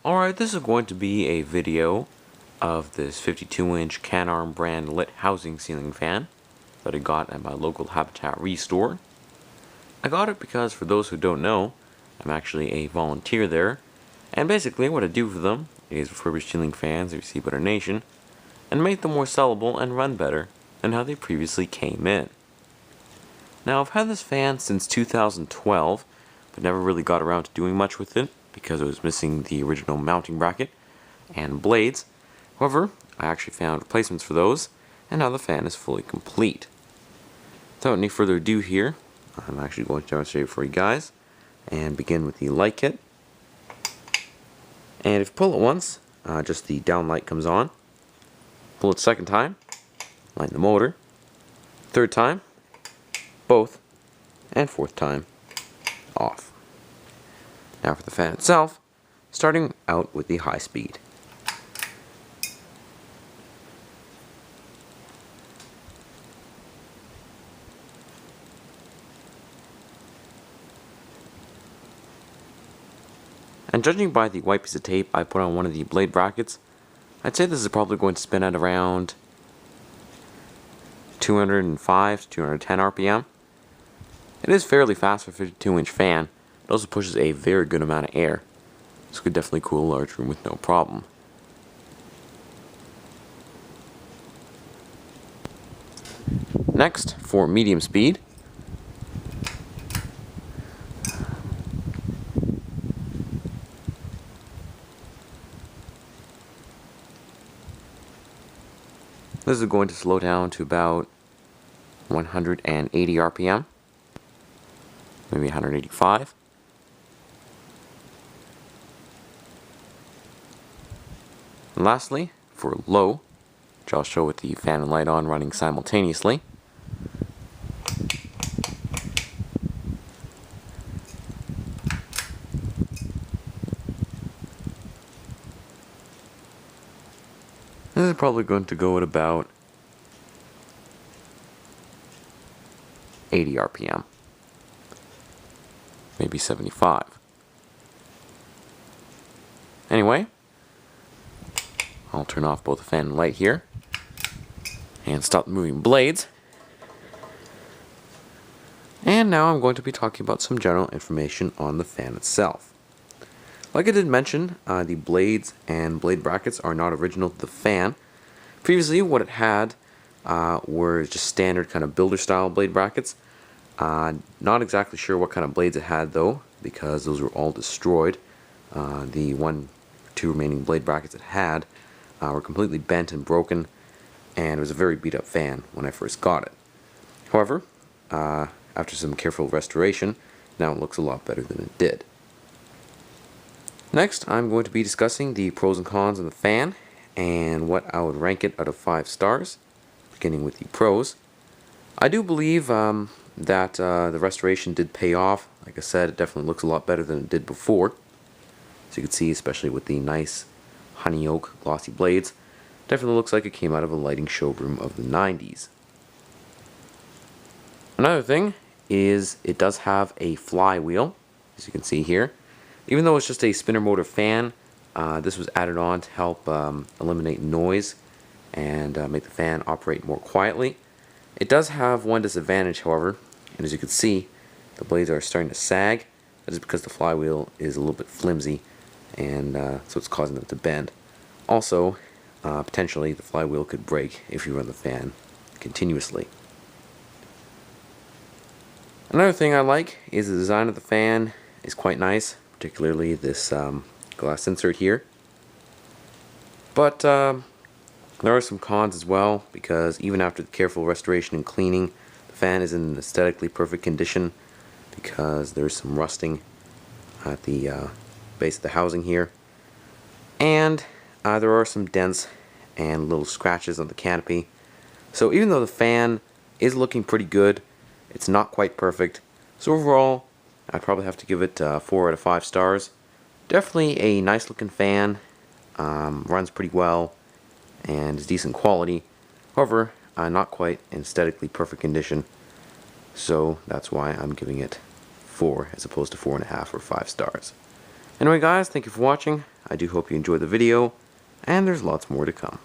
Alright, this is going to be a video of this 52-inch Canarm brand lit housing ceiling fan that I got at my local Habitat Restore. I got it because, for those who don't know, I'm actually a volunteer there, and basically what I do for them is refurbish ceiling fans they receive a donation and make them more sellable and run better than how they previously came in. Now, I've had this fan since 2012, but never really got around to doing much with it because it was missing the original mounting bracket and blades. However, I actually found replacements for those, and now the fan is fully complete. Without any further ado here, I'm actually going to demonstrate it for you guys, and begin with the light kit. And if you pull it once, just the down light comes on. Pull it second time, light the motor. Third time, both, and fourth time, off. Now for the fan itself, starting out with the high speed. And judging by the white piece of tape I put on one of the blade brackets, I'd say this is probably going to spin at around 205 to 210 RPM. It is fairly fast for a 52-inch fan. It also pushes a very good amount of air. This could definitely cool a large room with no problem. Next, for medium speed, this is going to slow down to about 180 RPM, maybe 185. And lastly, for low, which I'll show with the fan and light on running simultaneously, this is probably going to go at about 80 RPM, maybe 75. Anyway, I'll turn off both the fan and light here and stop moving blades. And now I'm going to be talking about some general information on the fan itself. Like I did mention, the blades and blade brackets are not original to the fan. Previously, what it had were just standard kind of builder style blade brackets. Not exactly sure what kind of blades it had though, because those were all destroyed. The two remaining blade brackets it had were completely bent and broken, and it was a very beat up fan when I first got it. However, after some careful restoration, now it looks a lot better than it did. Next, I'm going to be discussing the pros and cons of the fan and what I would rank it out of 5 stars, beginning with the pros. I do believe that the restoration did pay off. Like I said, it definitely looks a lot better than it did before. As you can see, especially with the nice honey oak glossy blades, definitely looks like it came out of a lighting showroom of the 90s. Another thing is it does have a flywheel, as you can see here. Even though it's just a spinner motor fan, this was added on to help eliminate noise and make the fan operate more quietly. It does have one disadvantage, however, and as you can see, the blades are starting to sag. That is because the flywheel is a little bit flimsy, and so it's causing them to bend. Also, potentially the flywheel could break if you run the fan continuously. Another thing I like is the design of the fan is quite nice, particularly this glass insert here. But there are some cons as well, because even after the careful restoration and cleaning, the fan is in an aesthetically perfect condition because there's some rusting at the base of the housing here. And there are some dents and little scratches on the canopy. So even though the fan is looking pretty good, it's not quite perfect. So overall, I'd probably have to give it 4 out of 5 stars. Definitely a nice looking fan, runs pretty well, and is decent quality. However, not quite in aesthetically perfect condition. So that's why I'm giving it 4 as opposed to 4.5 or 5 stars. Anyway guys, thank you for watching. I do hope you enjoyed the video, and there's lots more to come.